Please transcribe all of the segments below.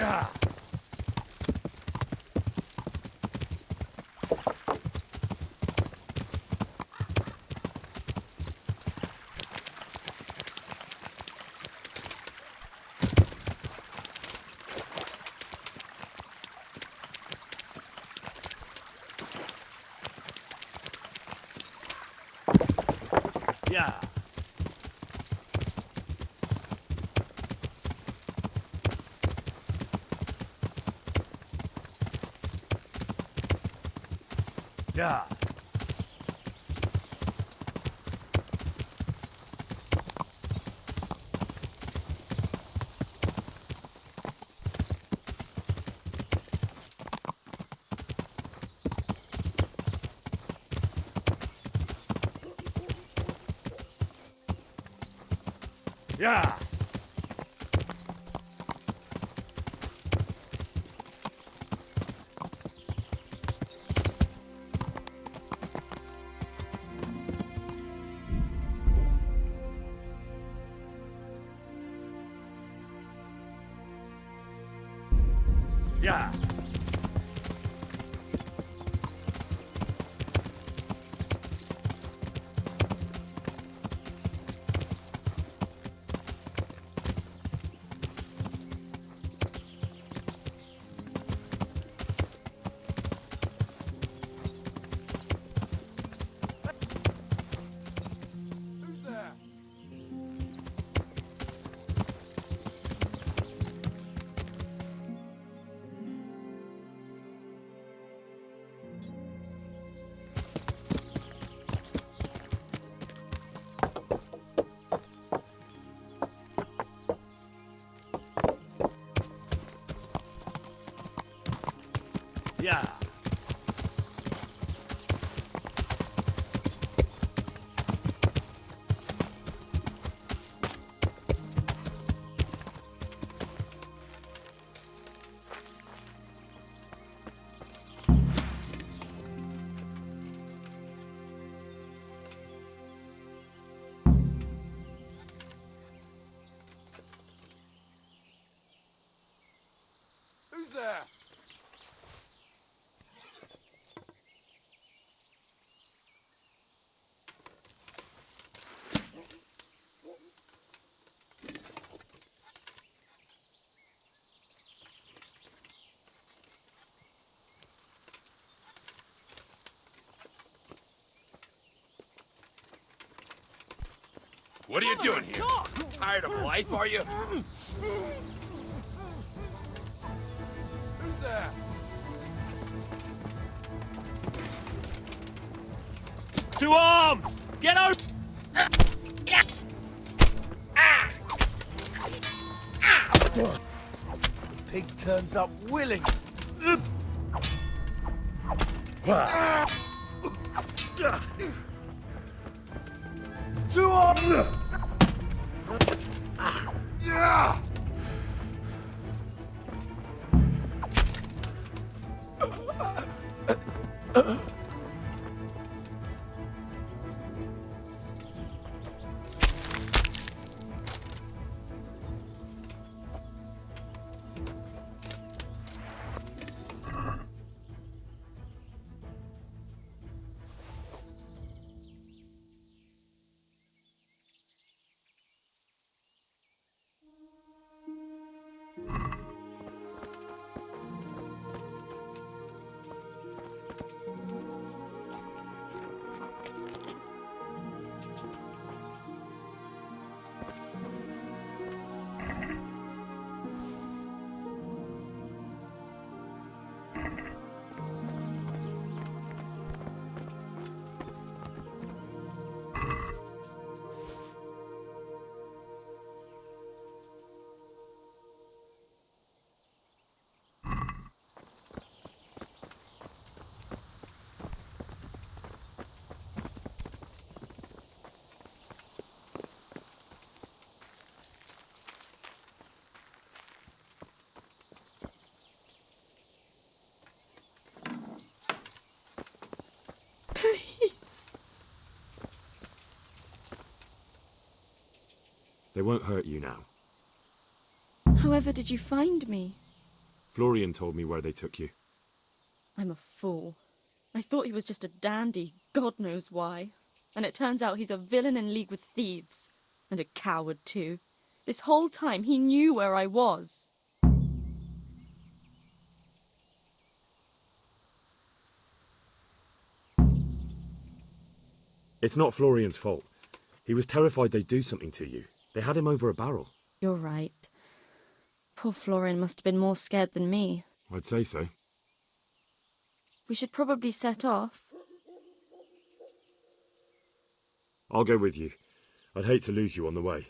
Yeah. Yeah. Yeah. Yeah. Yeah. Who's there? Yeah. Who's there? What are you doing here? Tired of life, are you? Who's there? To arms! Get out! Pig turns up willing. To arms! Yeah! Please. They won't hurt you now. However did you find me? Florian told me where they took you. I'm a fool. I thought he was just a dandy, God knows why. And it turns out he's a villain in league with thieves. And a coward, too. This whole time he knew where I was. It's not Florian's fault. He was terrified they'd do something to you. They had him over a barrel. You're right. Poor Florian must have been more scared than me. I'd say so. We should probably set off. I'll go with you. I'd hate to lose you on the way.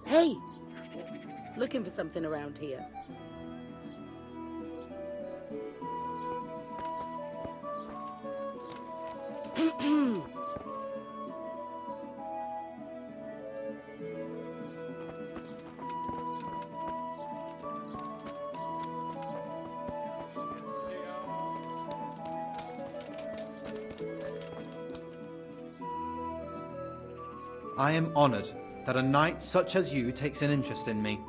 Hey! Looking for something around here. I am honoured that a knight such as you takes an interest in me.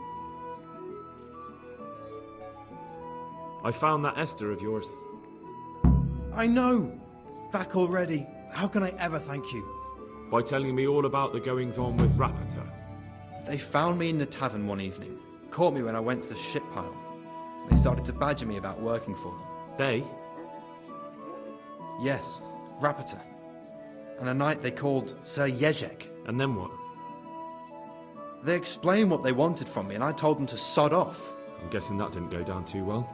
I found that Esther of yours. I know! Back already. How can I ever thank you? By telling me all about the goings-on with Rapita. They found me in the tavern one evening, caught me when I went to the ship pile. They started to badger me about working for them. They? Yes, Rapita. And a knight they called Sir Jezek. And then what? They explained what they wanted from me and I told them to sod off. I'm guessing that didn't go down too well.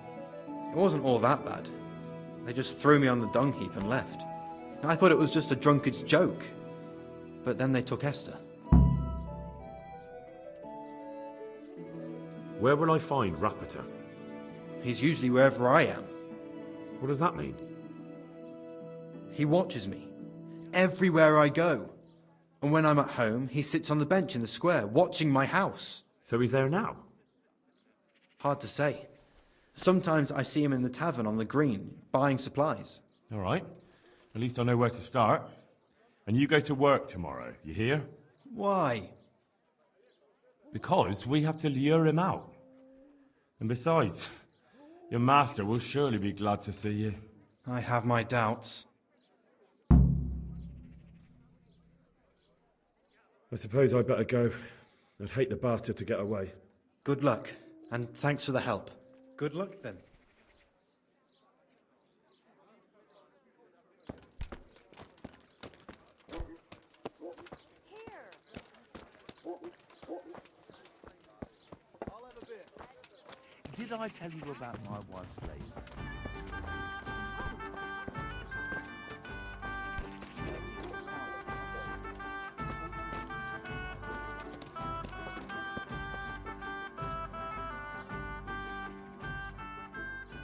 It wasn't all that bad. They just threw me on the dung heap and left. I thought it was just a drunkard's joke. But then they took Esther. Where will I find Rapita? He's usually wherever I am. What does that mean? He watches me. Everywhere I go. And when I'm at home, he sits on the bench in the square, watching my house. So he's there now? Hard to say. Sometimes I see him in the tavern on the green, buying supplies. All right. At least I know where to start. And you go to work tomorrow, you hear? Why? Because we have to lure him out. And besides, your master will surely be glad to see you. I have my doubts. I suppose I'd better go. I'd hate the bastard to get away. Good luck, and thanks for the help. Good luck, then. Did I tell you about my wife's lady?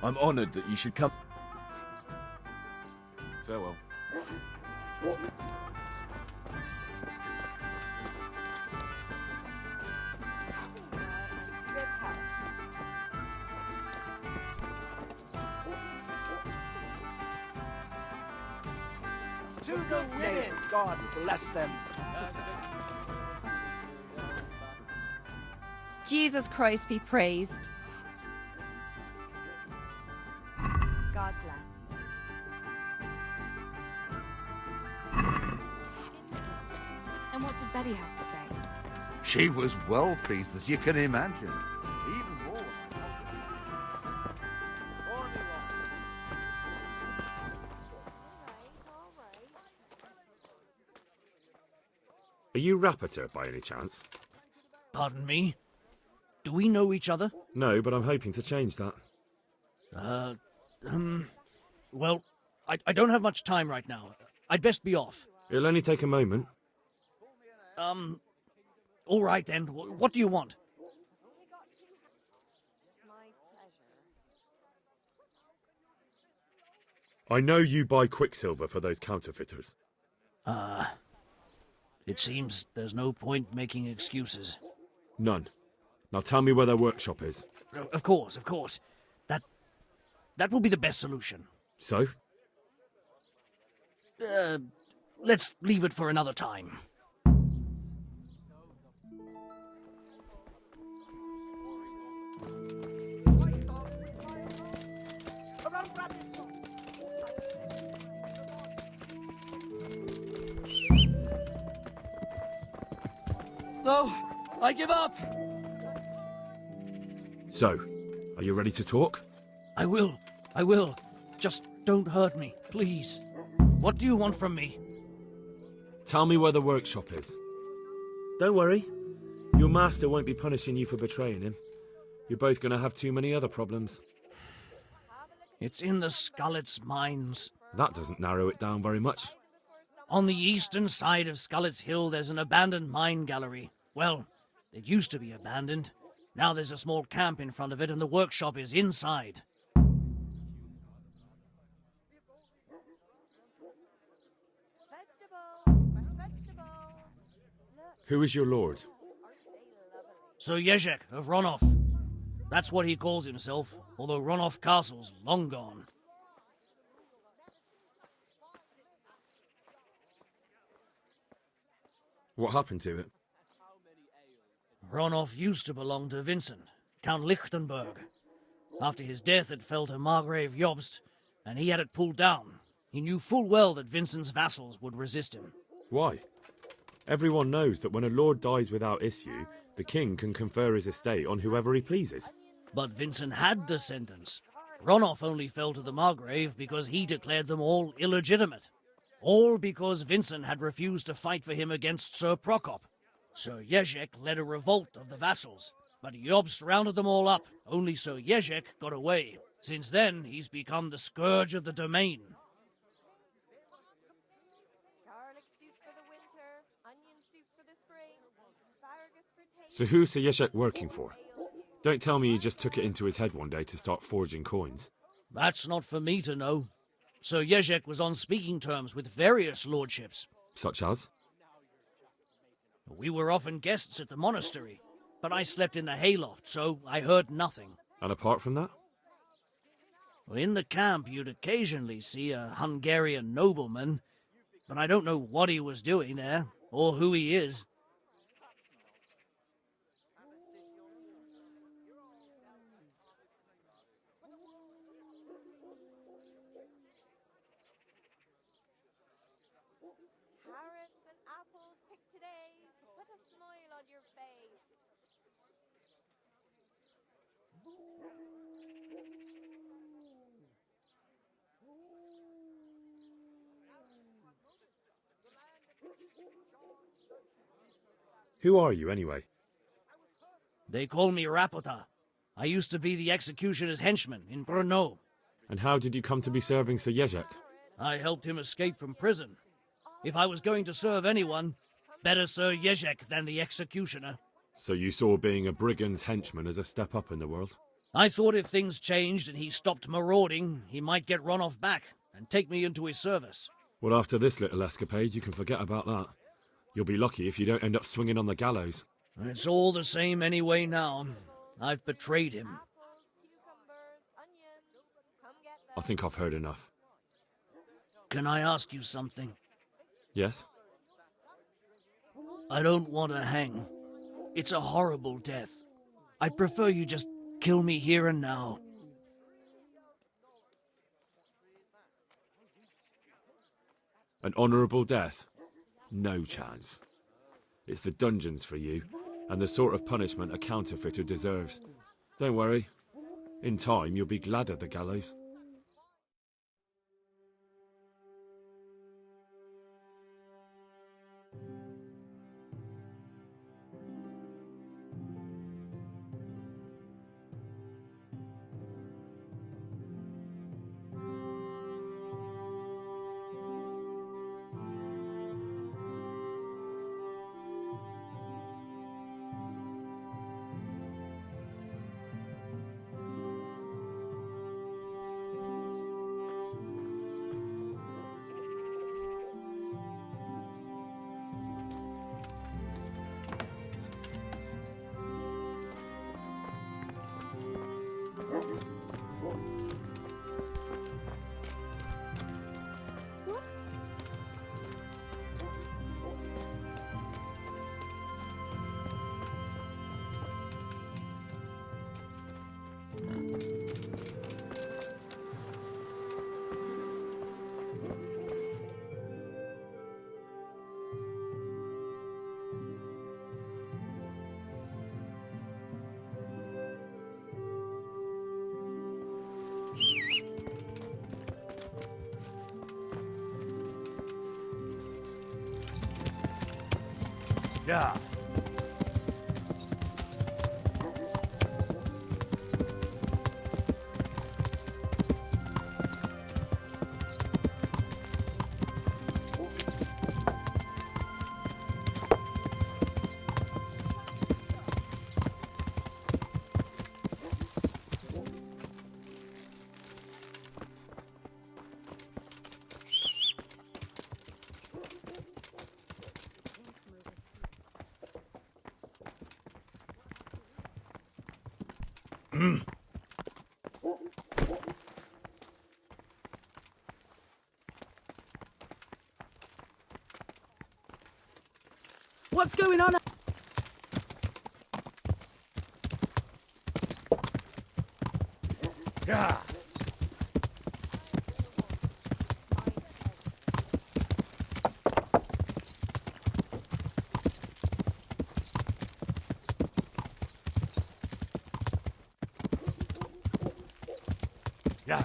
I'm honored that you should come. Farewell. To the women! God bless them. Jesus Christ be praised. God bless. And what did Betty have to say? She was well pleased, as you can imagine. Even more. Are you Rappator by any chance? Pardon me? Do we know each other? No, but I'm hoping to change that. Well, I don't have much time right now. I'd best be off. It'll only take a moment. All right then. What do you want? I know you buy quicksilver for those counterfeiters. It seems there's no point making excuses. None. Now tell me where their workshop is. Of course. That will be the best solution. So? Let's leave it for another time. No, I give up. So, are you ready to talk? I will. Just don't hurt me, please. What do you want from me? Tell me where the workshop is. Don't worry. Your master won't be punishing you for betraying him. You're both going to have too many other problems. It's in the Skalitz mines. That doesn't narrow it down very much. On the eastern side of Skalitz Hill, there's an abandoned mine gallery. Well, it used to be abandoned. Now there's a small camp in front of it, and the workshop is inside. Who is your lord? Sir Jezek of Ronov. That's what he calls himself, although Ronov Castle's long gone. What happened to it? Ronov used to belong to Vincent, Count Lichtenberg. After his death, it fell to Margrave Jobst, and he had it pulled down. He knew full well that Vincent's vassals would resist him. Why? Everyone knows that when a lord dies without issue, the king can confer his estate on whoever he pleases. But Vincent had descendants. Ronov only fell to the Margrave because he declared them all illegitimate. All because Vincent had refused to fight for him against Sir Prokop. Sir Jezek led a revolt of the vassals, but Jobst rounded them all up. Only Sir Jezek got away. Since then, he's become the scourge of the domain. So who's Sir Jezek working for? Don't tell me he just took it into his head one day to start forging coins. That's not for me to know. Sir Jezek was on speaking terms with various lordships. Such as? We were often guests at the monastery, but I slept in the hayloft, so I heard nothing. And apart from that? In the camp, you'd occasionally see a Hungarian nobleman, but I don't know what he was doing there, or who he is. Who are you, anyway? They call me Rapota. I used to be the executioner's henchman in Brno. And how did you come to be serving Sir Jezek? I helped him escape from prison. If I was going to serve anyone, better Sir Jezek than the executioner. So you saw being a brigand's henchman as a step up in the world? I thought if things changed and he stopped marauding, he might get run off back and take me into his service. Well, after this little escapade, you can forget about that. You'll be lucky if you don't end up swinging on the gallows. It's all the same anyway now. I've betrayed him. I think I've heard enough. Can I ask you something? Yes? I don't want to hang. It's a horrible death. I prefer you just kill me here and now. An honourable death? No chance. It's the dungeons for you, and the sort of punishment a counterfeiter deserves. Don't worry. In time, you'll be glad of the gallows. Yeah. What's going on? Yeah. Yeah.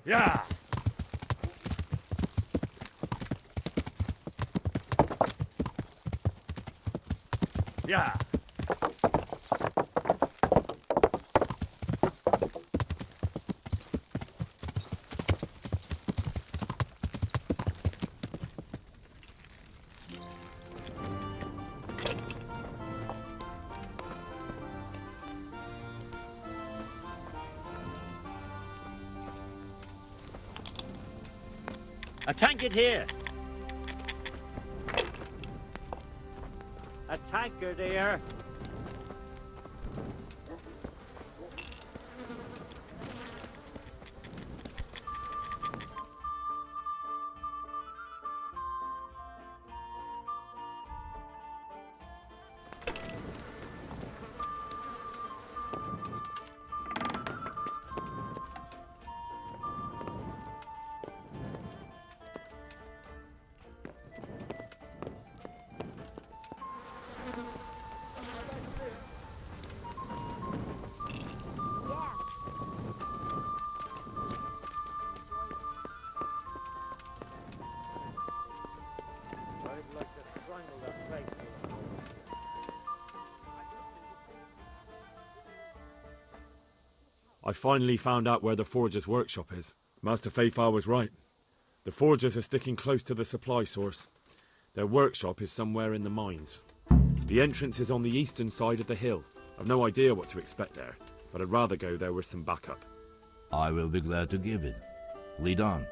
Yeah. Yeah. A tankard here. A tankard here. I finally found out where the Forger's workshop is. Master Fafar was right. The Forgers are sticking close to the supply source. Their workshop is somewhere in the mines. The entrance is on the eastern side of the hill. I've no idea what to expect there, but I'd rather go there with some backup. I will be glad to give it. Lead on.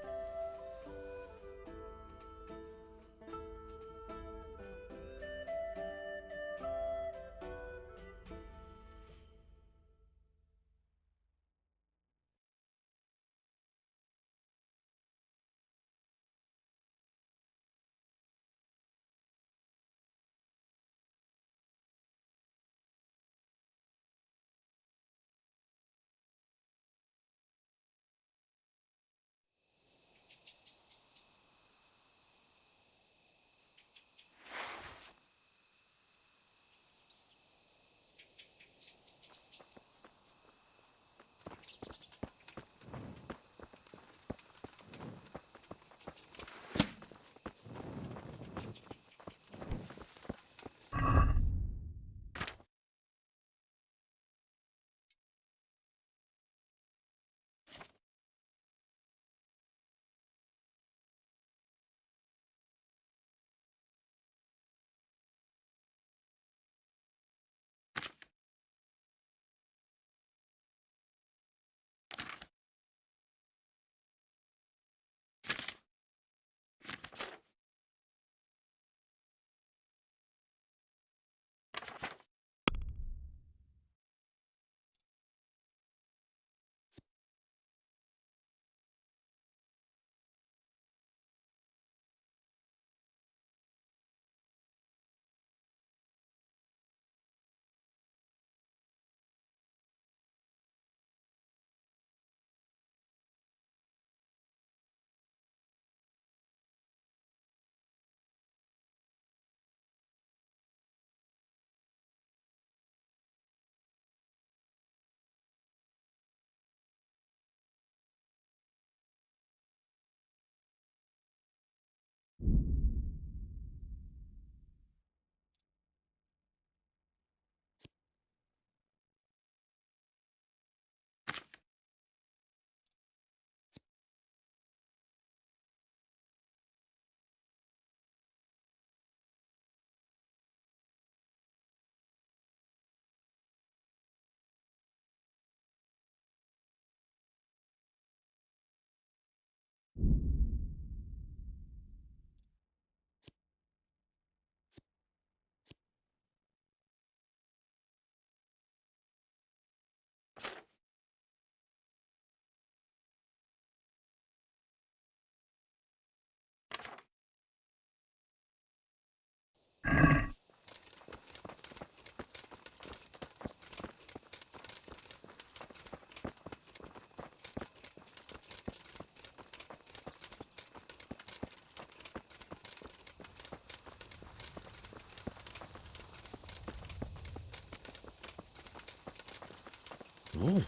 Oh.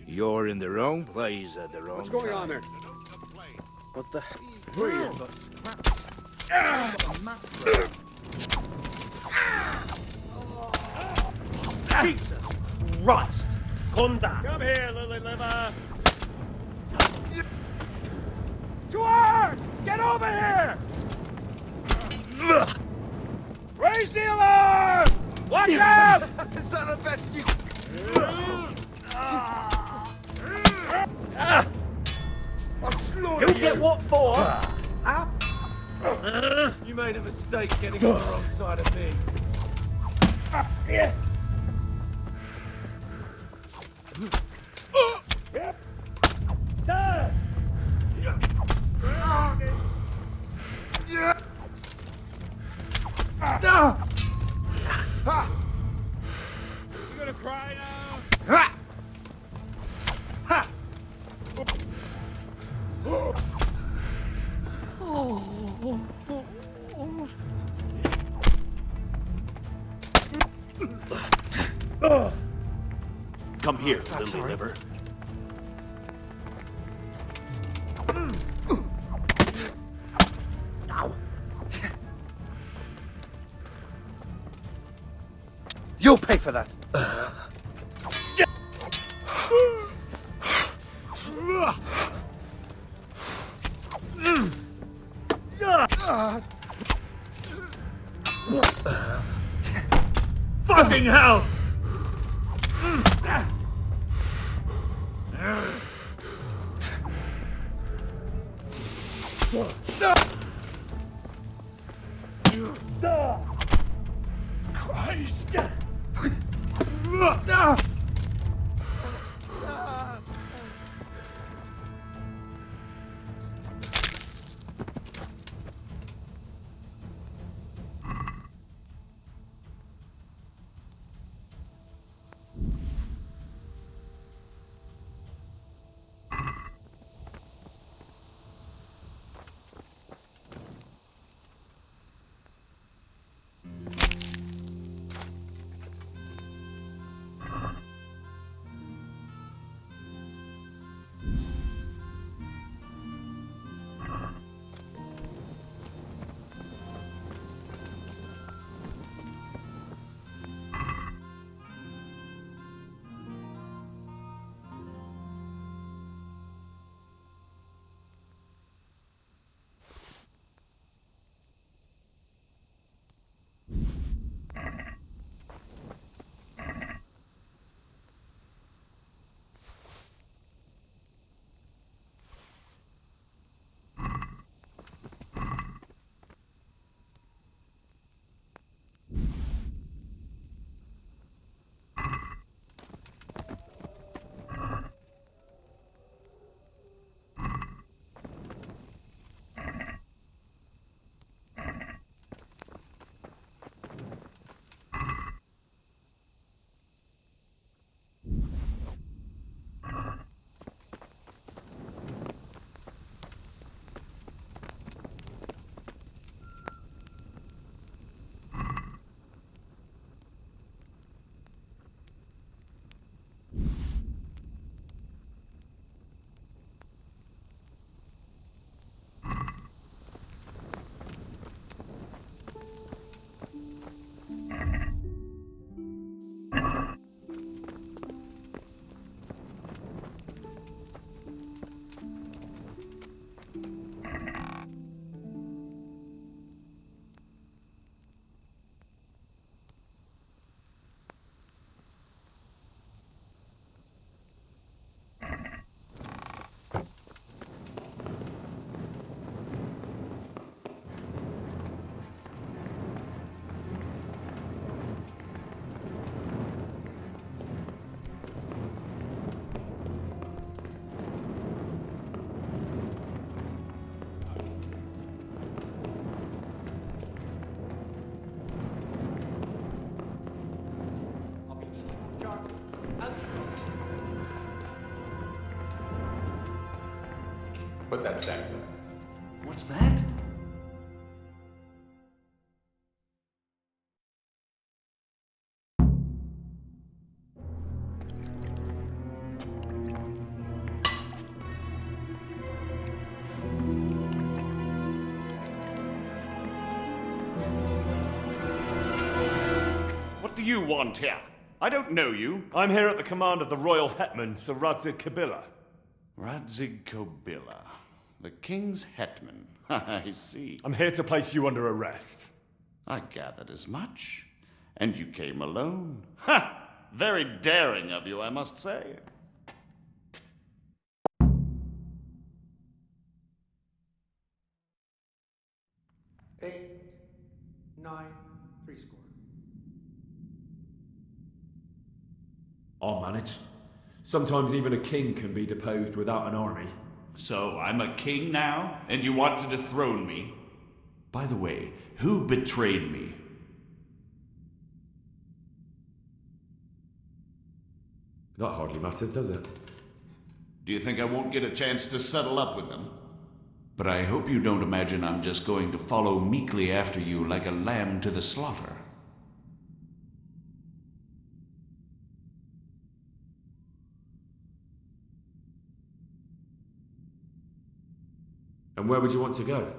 You're in the wrong place at the wrong What's going on time. there? What the? Who are you? Jesus Christ! Come down! Come here, Lily Liver! Stuart! Get over here! Raise the alarm! Watch out! It's not the best you... You'll get what for? Huh? You made a mistake getting on the wrong side of me. You gonna cry now? Come here, Lily Liver. You'll pay for that. Fucking hell! Christ! Put that stack there. What's that? What do you want here? I don't know you. I'm here at the command of the royal hetman, Sir Radzig Kobyla. Radzig Kobyla, the king's hetman. I see. I'm here to place you under arrest. I gathered as much. And you came alone. Ha! Very daring of you, I must say. Eight, 9, 70. I'll manage. Sometimes even a king can be deposed without an army. So I'm a king now, and you want to dethrone me? By the way, who betrayed me? That hardly matters, does it? Do you think I won't get a chance to settle up with them? But I hope you don't imagine I'm just going to follow meekly after you like a lamb to the slaughter. And where would you want to go?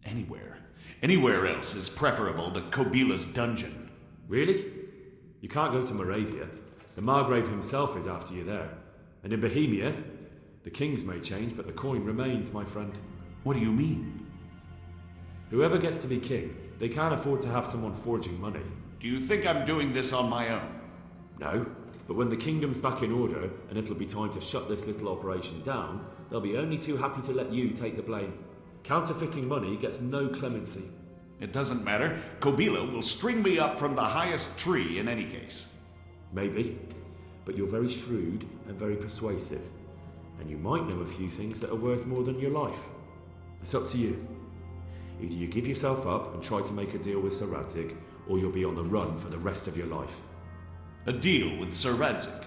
Anywhere. Anywhere else is preferable to Kobyla's dungeon. Really? You can't go to Moravia. The Margrave himself is after you there. And in Bohemia, the kings may change, but the coin remains, my friend. What do you mean? Whoever gets to be king, they can't afford to have someone forging money. Do you think I'm doing this on my own? No, but when the kingdom's back in order and it'll be time to shut this little operation down, they'll be only too happy to let you take the blame. Counterfeiting money gets no clemency. It doesn't matter. Kobyla will string me up from the highest tree in any case. Maybe, but you're very shrewd and very persuasive, and you might know a few things that are worth more than your life. It's up to you. Either you give yourself up and try to make a deal with Sir Radzig, or you'll be on the run for the rest of your life. A deal with Sir Radzig?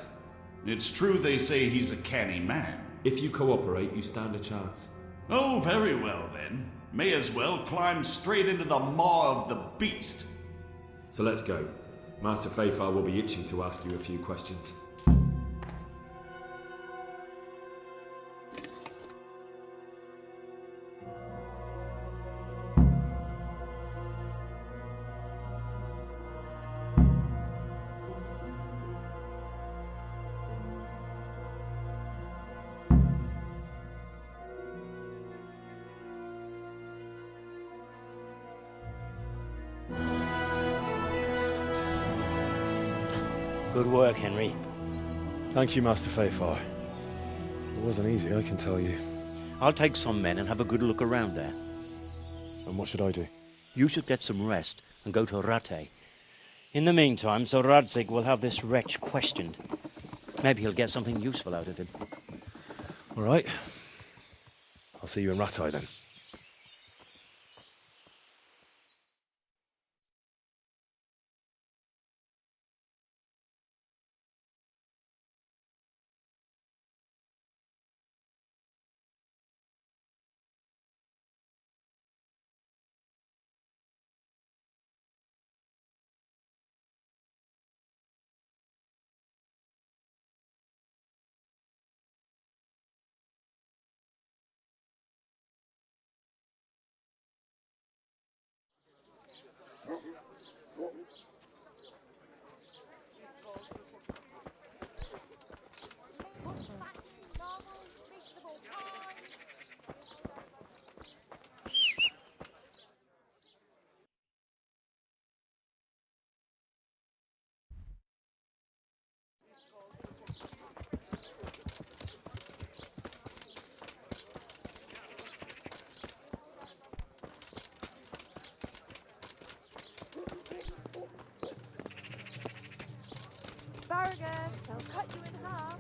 It's true they say he's a canny man. If you cooperate, you stand a chance. Oh, very well then. May as well climb straight into the maw of the beast. So let's go. Master Fafar will be itching to ask you a few questions. Good work, Henry. Thank you, Master Fafar. It wasn't easy, I can tell you. I'll take some men and have a good look around there. And what should I do? You should get some rest and go to Rattay. In the meantime, Sir Radzig will have this wretch questioned. Maybe he'll get something useful out of him. All right. I'll see you in Rattay then. Asparagus, they'll cut you in half.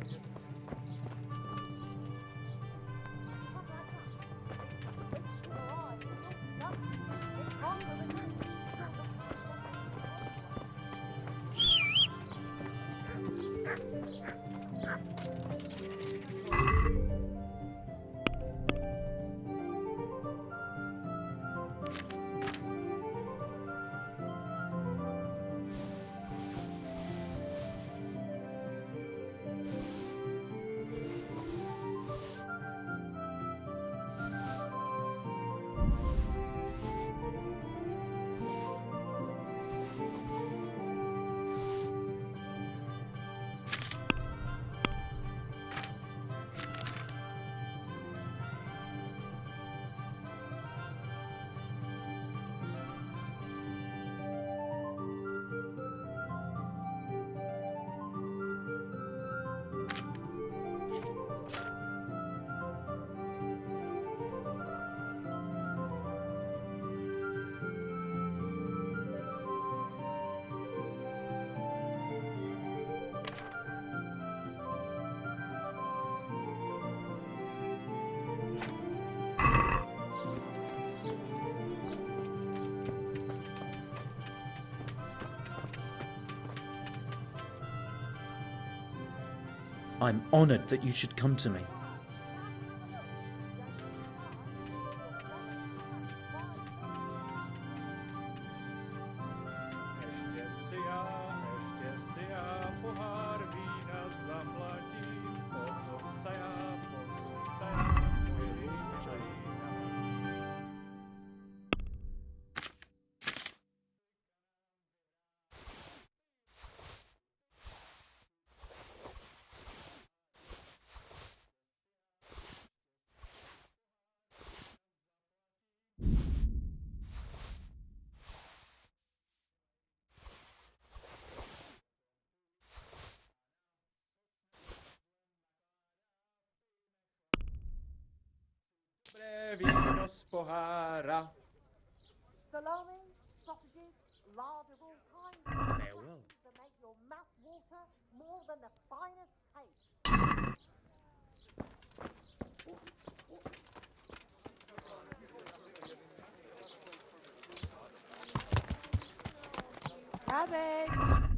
I'm honored that you should come to me. vinos pohara. Salami, sausages, lard of all kinds. Farewell. To make your mouth water more than the finest cake. Cabbage.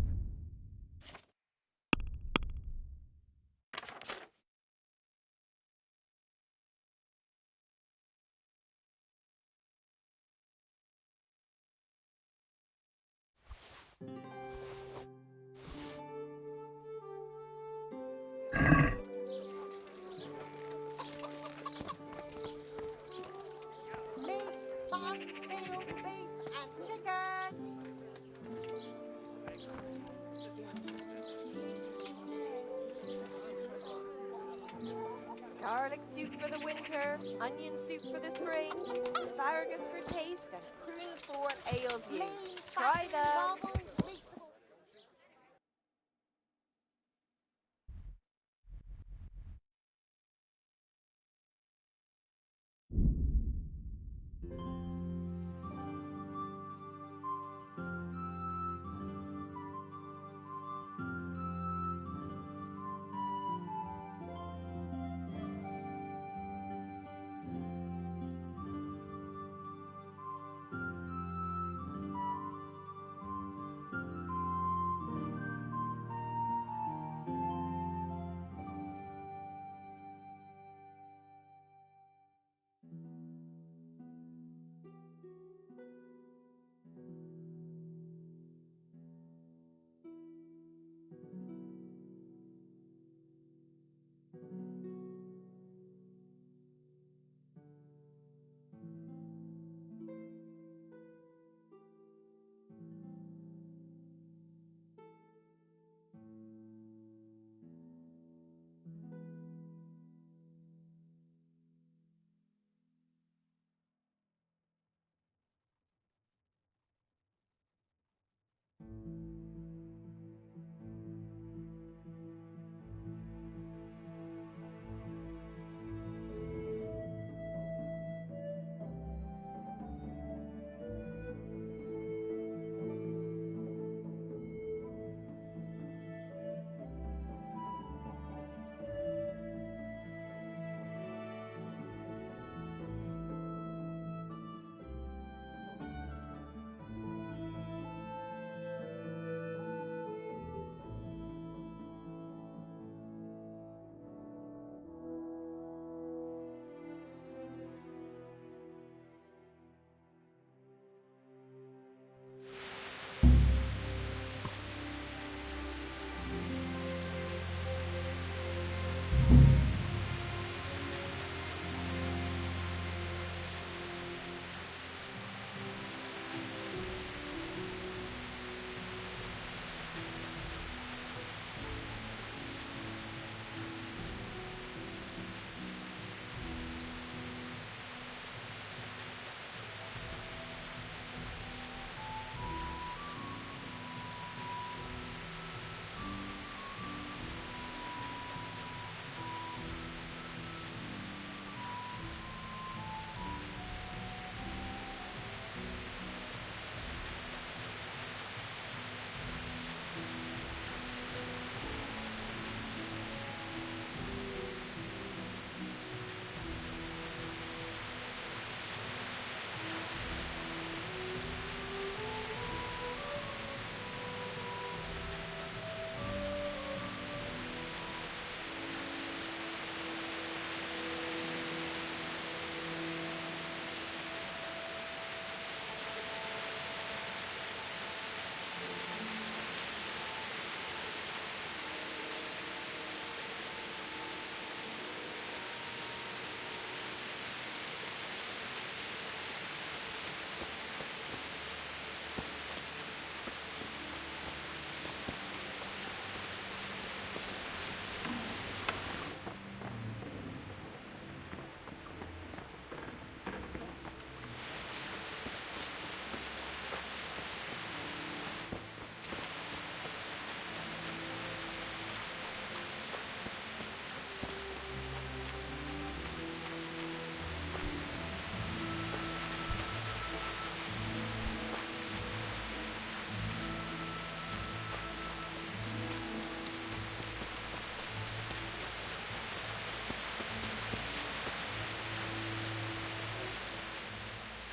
Meat, bun, veal, beef, and chicken. Garlic soup for the winter, onion soup for the spring, asparagus for taste, and prune for what ails you. Try them.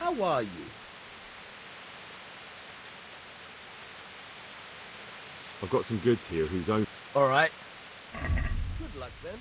How are you? I've got some goods here whose own... All right. Good luck, then.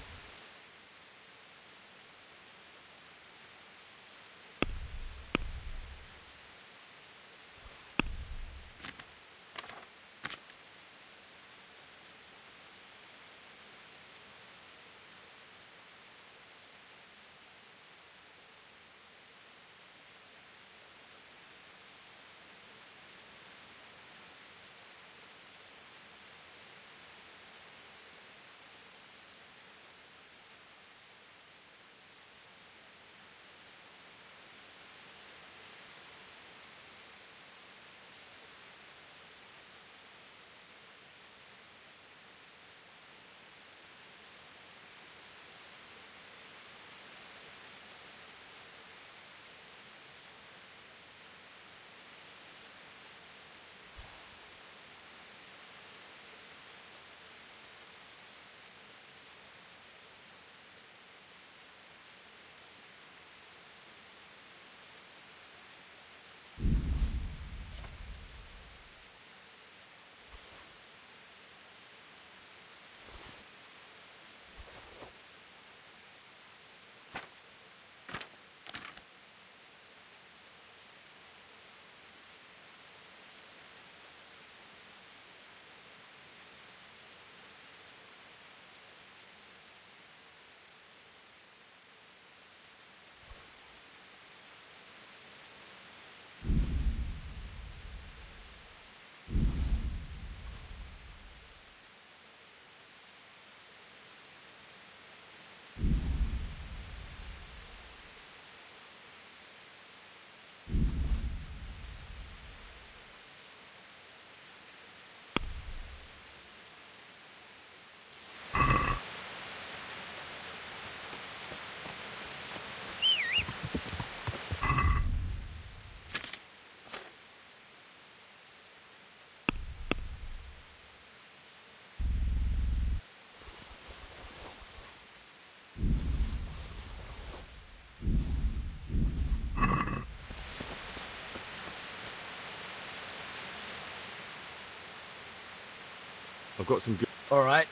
I've got some good... All right.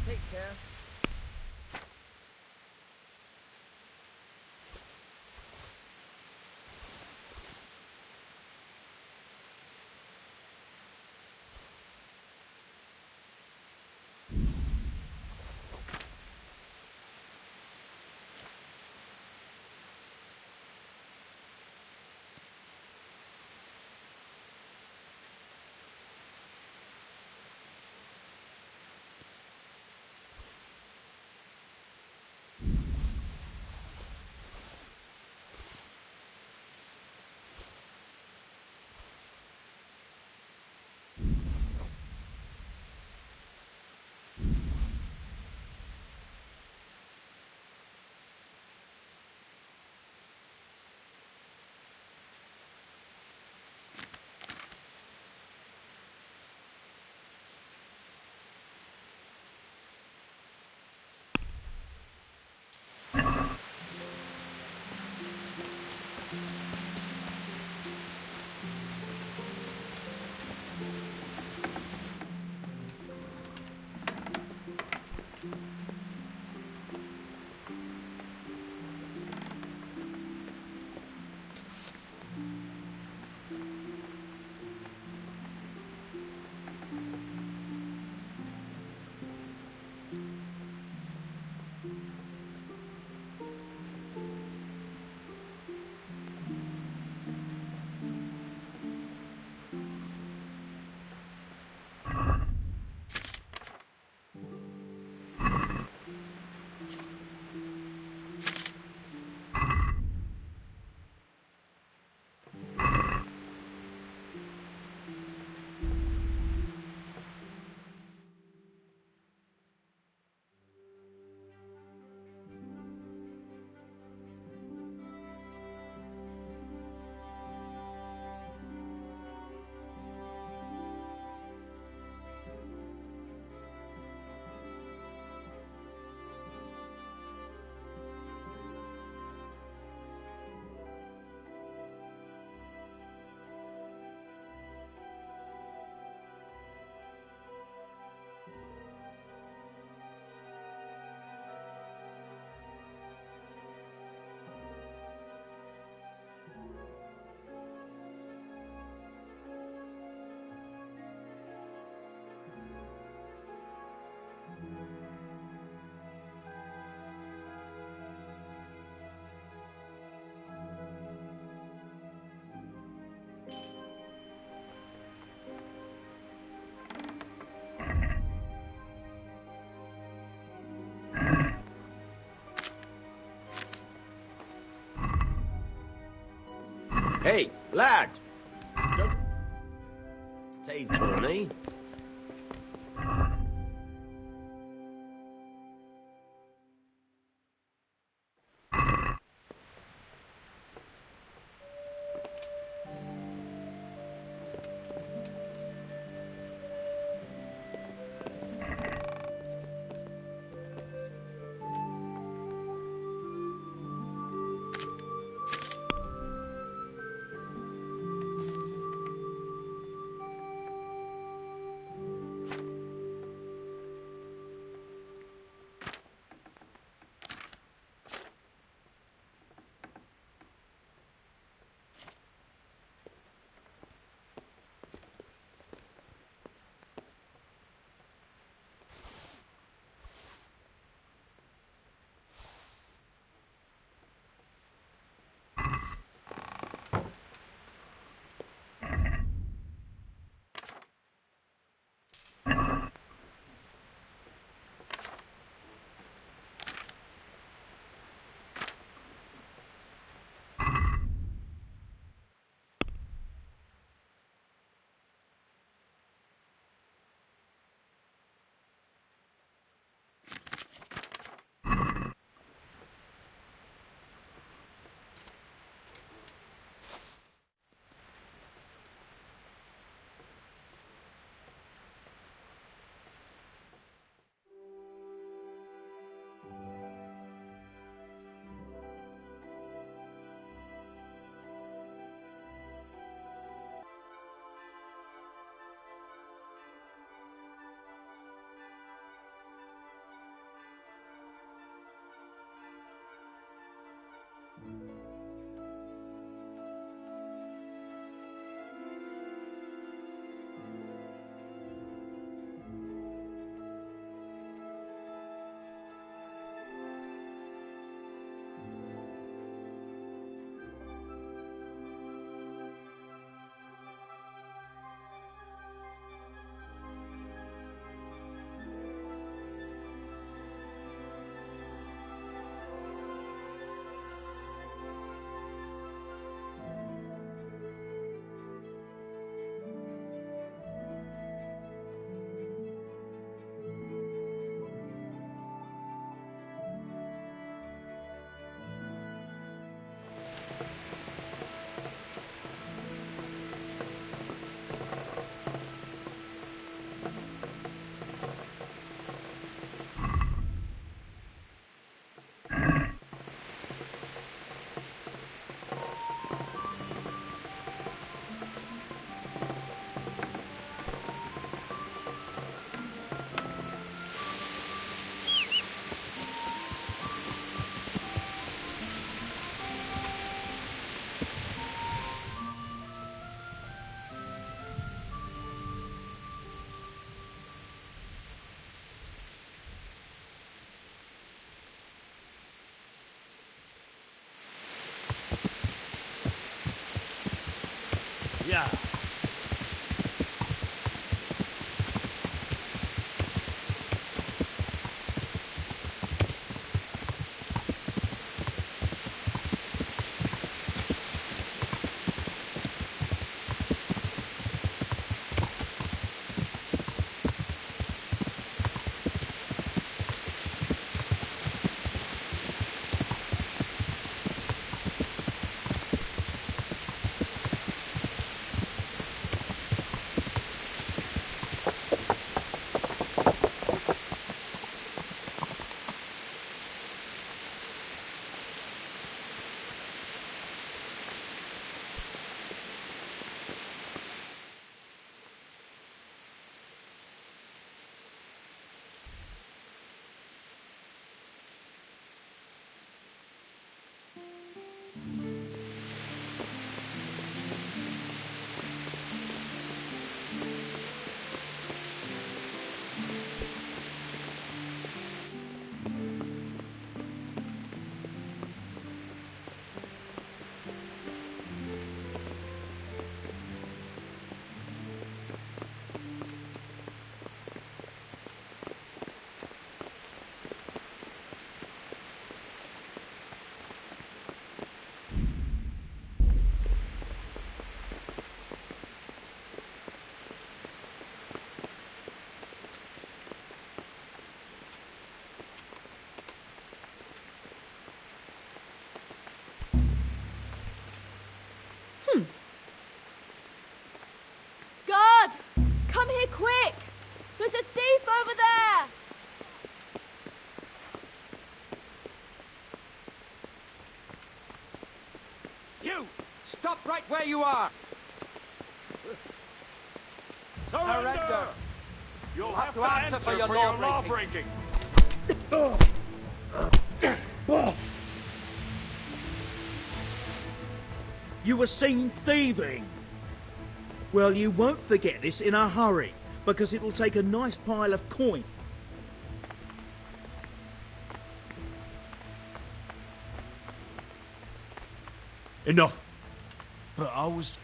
Take care. Hey, lad! Don't... Say, Tony. Yeah. quick! There's a thief over there! You! Stop right where you are! Surrender! You'll have to answer for your law-breaking! You were seen thieving. Well, you won't forget this in a hurry, because it will take a nice pile of coin. Enough! But I was...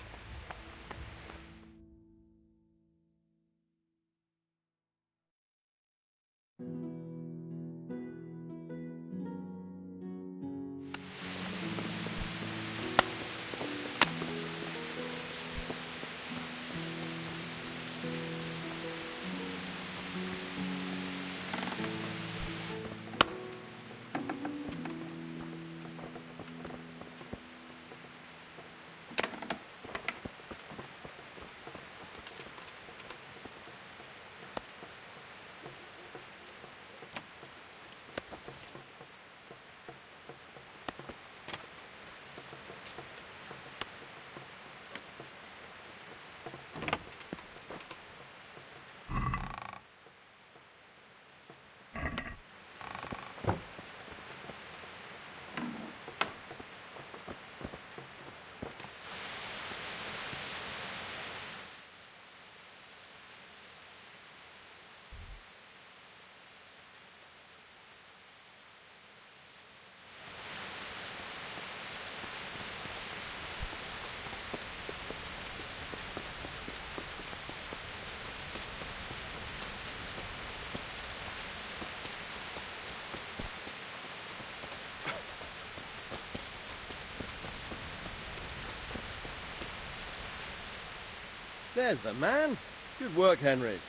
There's the man. Good work, Henry.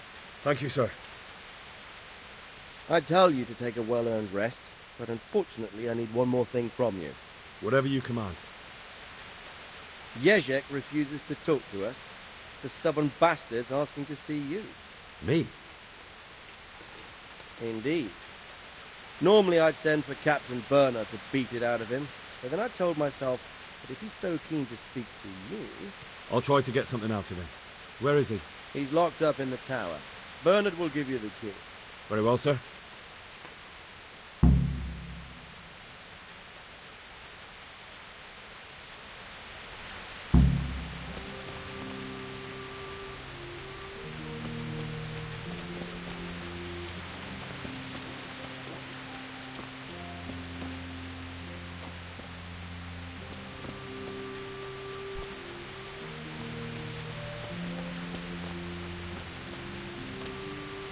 Thank you, sir. I'd tell you to take a well-earned rest, but unfortunately I need one more thing from you. Whatever you command. Jezek refuses to talk to us. The stubborn bastard's asking to see you. Me? Indeed. Normally I'd send for Captain Burner to beat it out of him, but then I told myself that if he's so keen to speak to you... I'll try to get something out of him. Where is he? He's locked up in the tower. Bernard will give you the key. Very well, sir.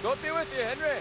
God be with you, Henry.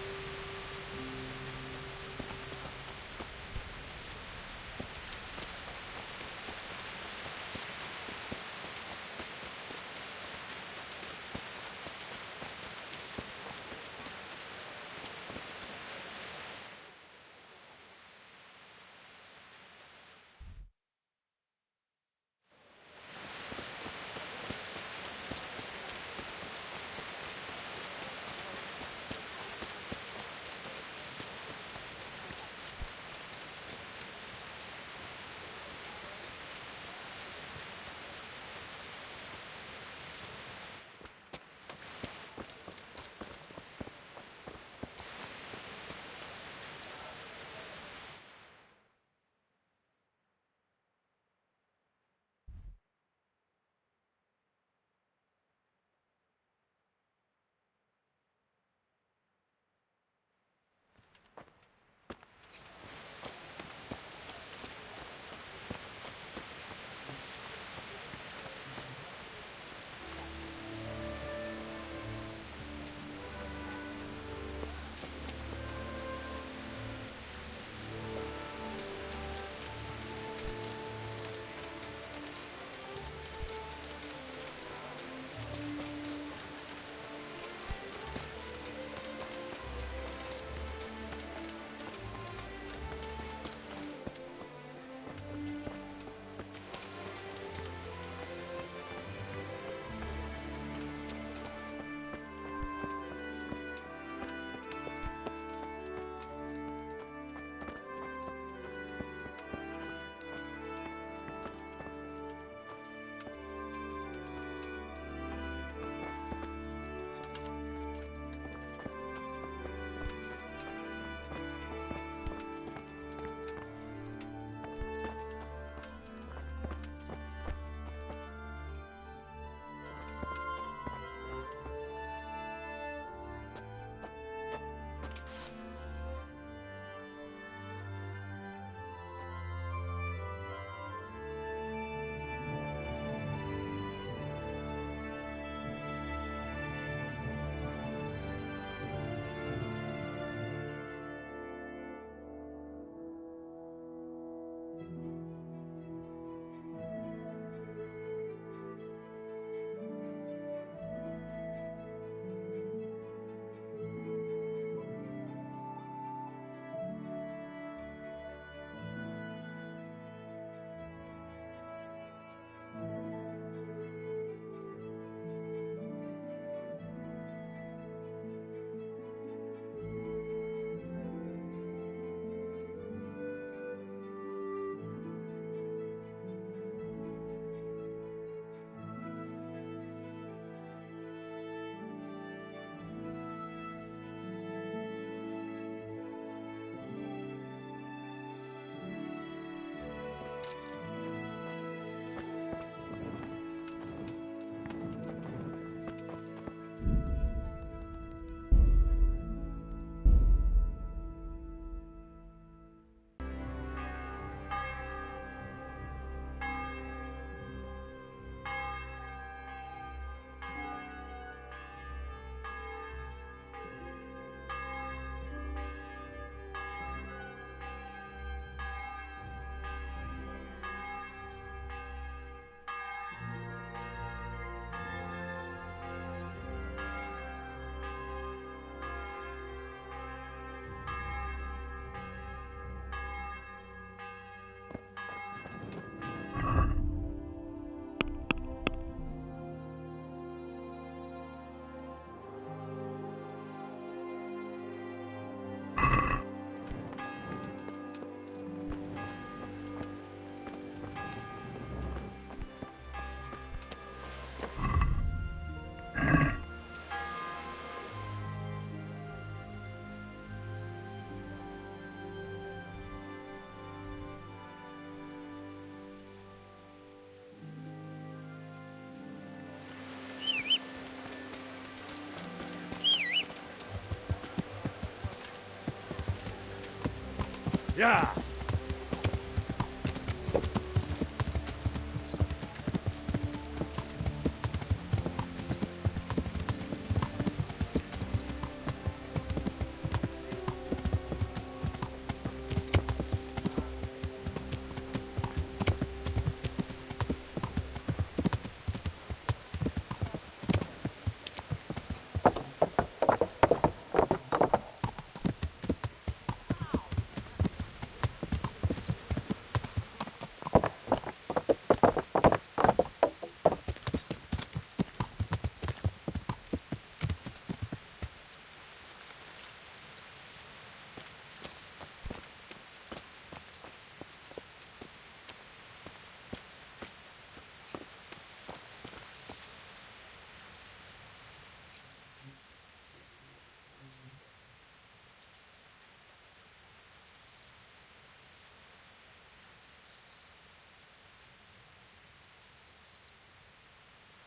Yeah.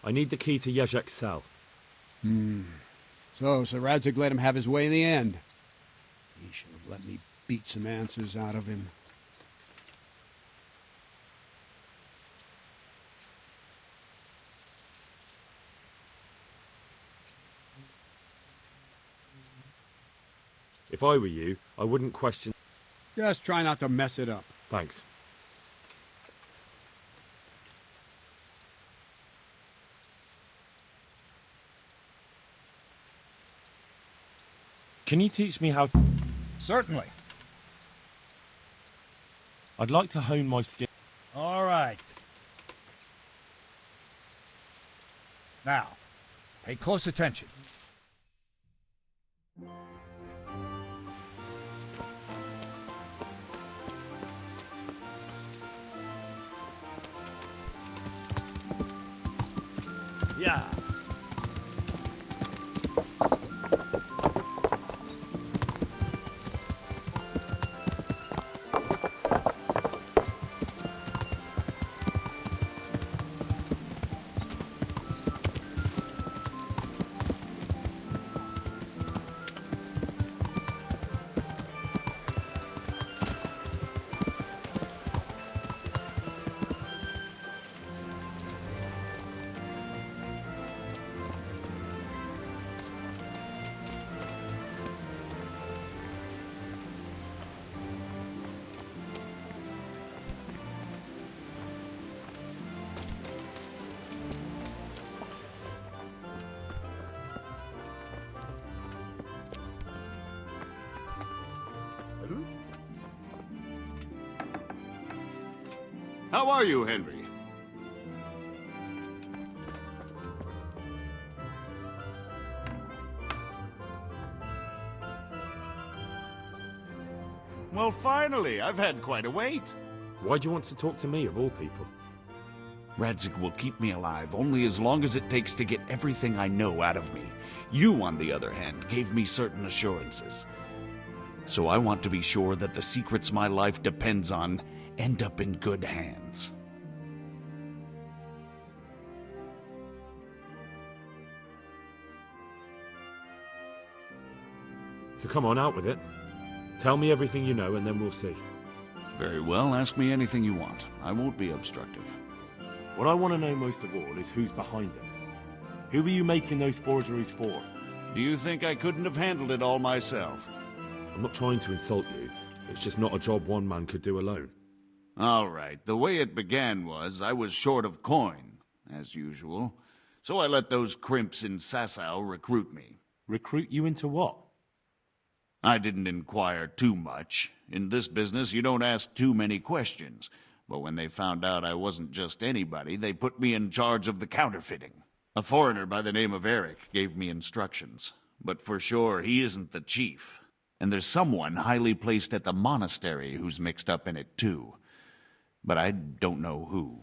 I need the key to Jezek's cell. So Sir Radzig let him have his way in the end. He should have let me beat some answers out of him. If I were you, I wouldn't question... Just try not to mess it up. Thanks. Can you teach me how... Certainly. I'd like to hone my skill. All right. Now, pay close attention. Yeah. How are you, Henry? Well, finally, I've had quite a wait. Why do you want to talk to me, of all people? Radzig will keep me alive only as long as it takes to get everything I know out of me. You, on the other hand, gave me certain assurances. So I want to be sure that the secrets my life depends on end up in good hands. So come on, out with it. Tell me everything you know, and then we'll see. Very well, ask me anything you want. I won't be obstructive. What I want to know most of all is who's behind it. Who were you making those forgeries for? Do you think I couldn't have handled it all myself? I'm not trying to insult you. It's just not a job one man could do alone. All right, the way it began was I was short of coin, as usual. So I let those crimps in Sasau recruit me. Recruit you into what? I didn't inquire too much. In this business, you don't ask too many questions. But when they found out I wasn't just anybody, they put me in charge of the counterfeiting. A foreigner by the name of Eric gave me instructions. But for sure, he isn't the chief. And there's someone highly placed at the monastery who's mixed up in it too. But I don't know who.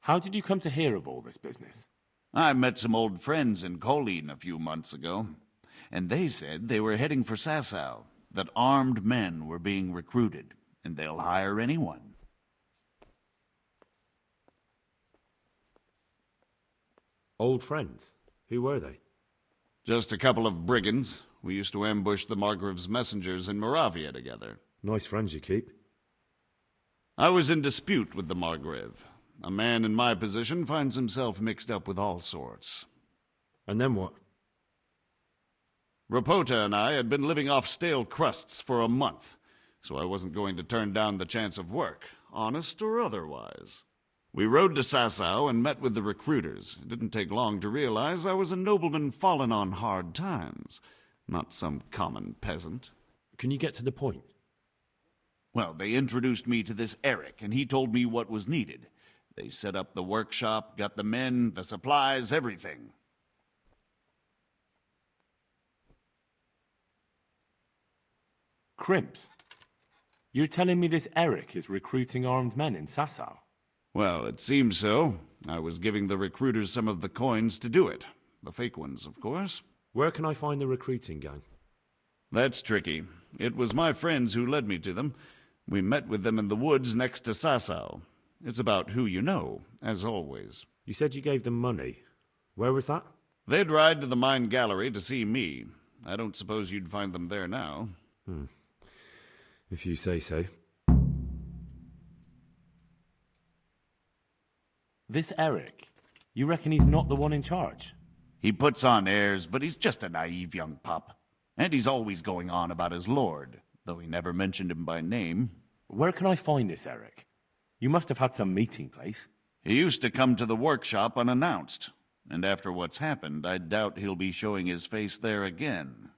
How did you come to hear of all this business? I met some old friends in Colleen a few months ago, and they said they were heading for Sasau, that armed men were being recruited, and they'll hire anyone. Old friends? Who were they? Just a couple of brigands. We used to ambush the Margrave's messengers in Moravia together. Nice friends you keep. I was in dispute with the Margrave. A man in my position finds himself mixed up with all sorts. And then what? Rapota and I had been living off stale crusts for a month, so I wasn't going to turn down the chance of work, honest or otherwise. We rode to Sasau and met with the recruiters. It didn't take long to realize I was a nobleman fallen on hard times, not some common peasant. Can you get to the point? Well, they introduced me to this Eric, and he told me what was needed. They set up the workshop, got the men, the supplies, everything. Crimps? You're telling me this Eric is recruiting armed men in Sasau? Well, it seems so. I was giving the recruiters some of the coins to do it. The fake ones, of course. Where can I find the recruiting gang? That's tricky. It was my friends who led me to them. We met with them in the woods next to Sasau. It's about who you know, as always. You said you gave them money. Where was that? They'd ride to the mine gallery to see me. I don't suppose you'd find them there now. If you say so. This Eric, you reckon he's not the one in charge? He puts on airs, but he's just a naive young pup. And he's always going on about his lord, though he never mentioned him by name. Where can I find this Eric? You must have had some meeting place. He used to come to the workshop unannounced. And after what's happened, I doubt he'll be showing his face there again.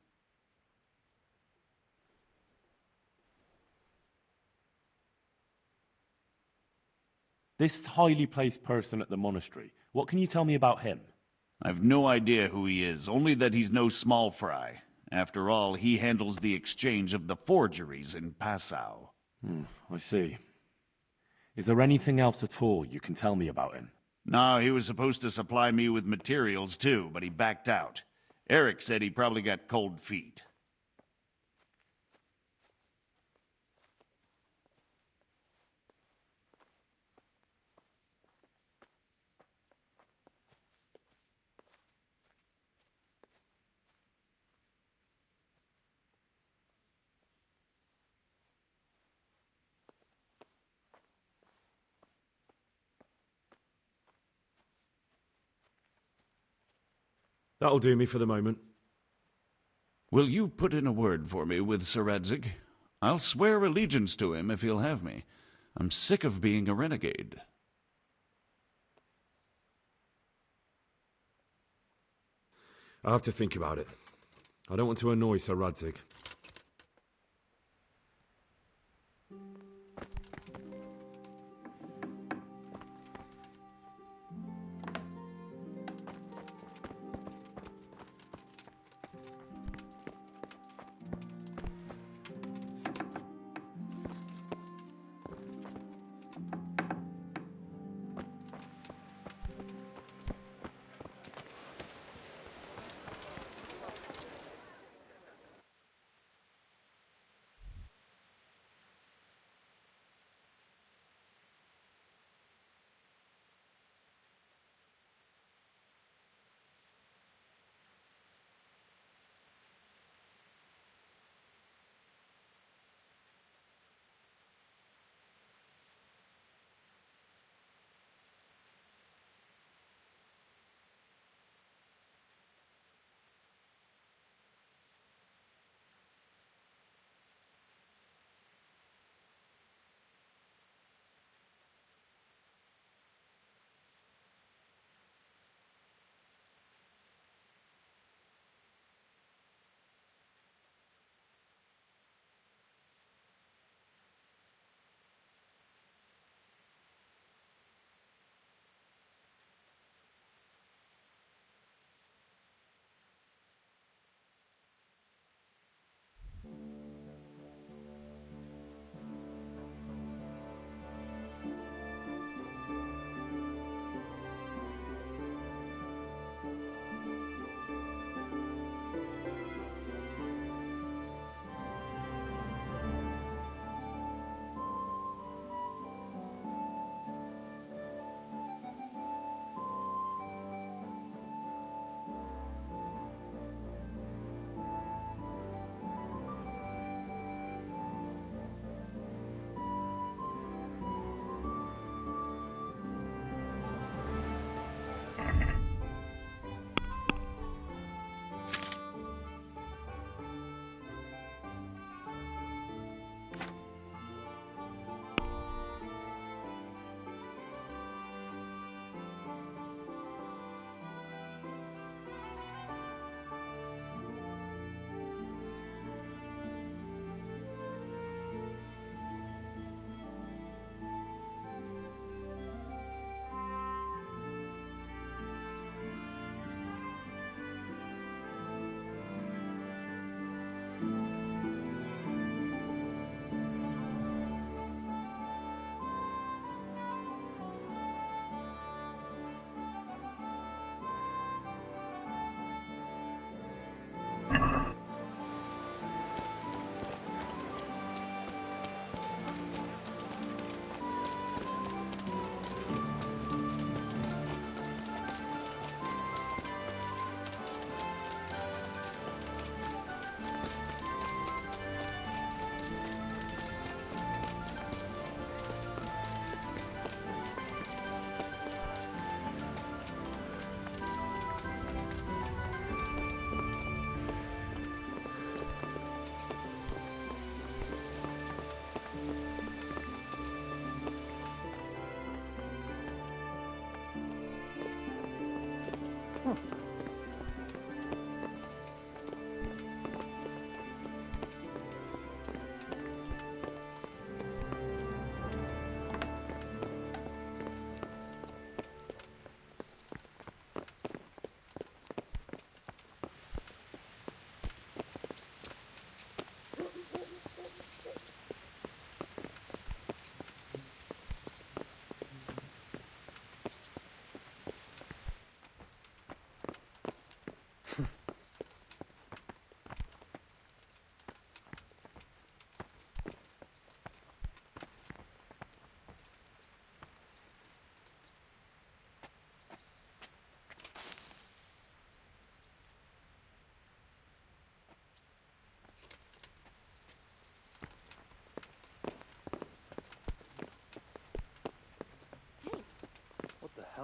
This highly placed person at the monastery, what can you tell me about him? I've no idea who he is, only that he's no small fry. After all, he handles the exchange of the forgeries in Passau. I see. Is there anything else at all you can tell me about him? No, he was supposed to supply me with materials too, but he backed out. Eric said he probably got cold feet. That'll do me for the moment. Will you put in a word for me with Sir Radzig? I'll swear allegiance to him if he'll have me. I'm sick of being a renegade. I'll have to think about it. I don't want to annoy Sir Radzig.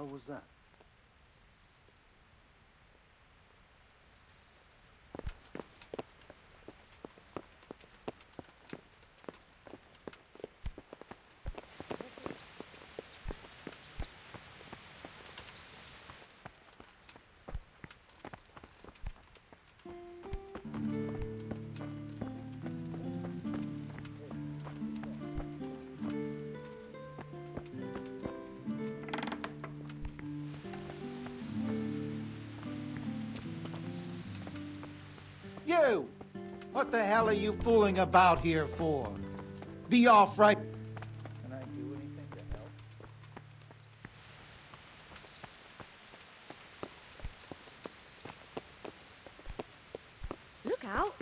hell was that? You! What the hell are you fooling about here for? Be off right... Can I do anything to help? Look out!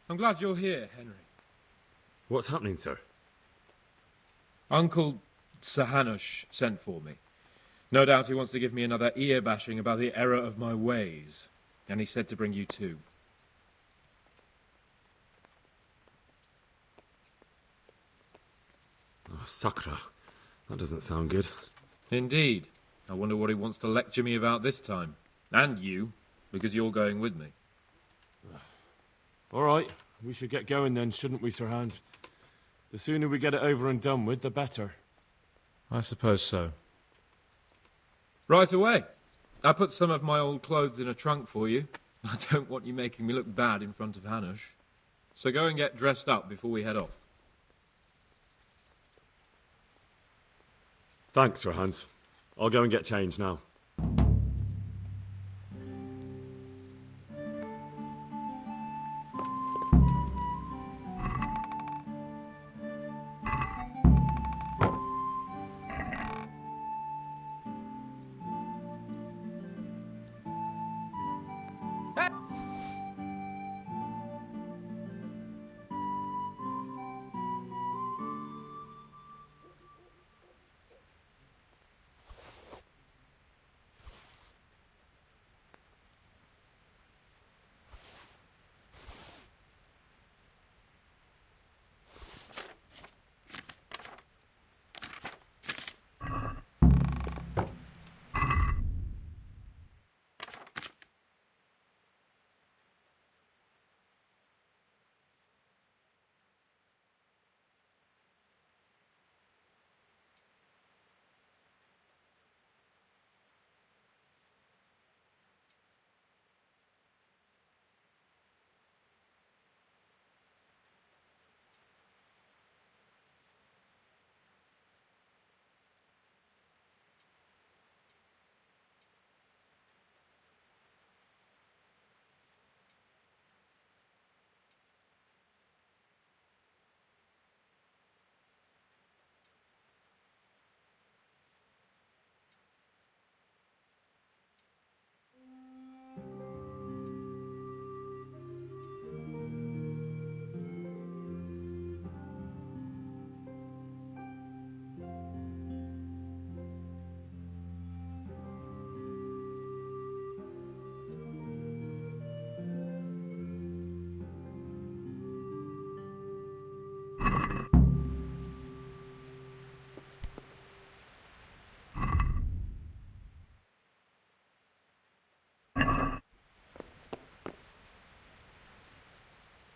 I'm glad you're here, Henry. What's happening, sir? Uncle Sahanush sent for me. No doubt he wants to give me another ear-bashing about the error of my ways. And he said to bring you too. Oh, Sakra. That doesn't sound good. Indeed. I wonder what he wants to lecture me about this time. And you, because you're going with me. All right, we should get going then, shouldn't we, Sir Hans? The sooner we get it over and done with, the better. I suppose so. Right away. I put some of my old clothes in a trunk for you. I don't want you making me look bad in front of Hanush. So go and get dressed up before we head off. Thanks, Sir Hans. I'll go and get changed now.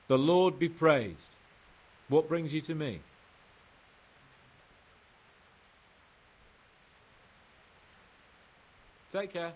The Lord be praised. What brings you to me? Take care.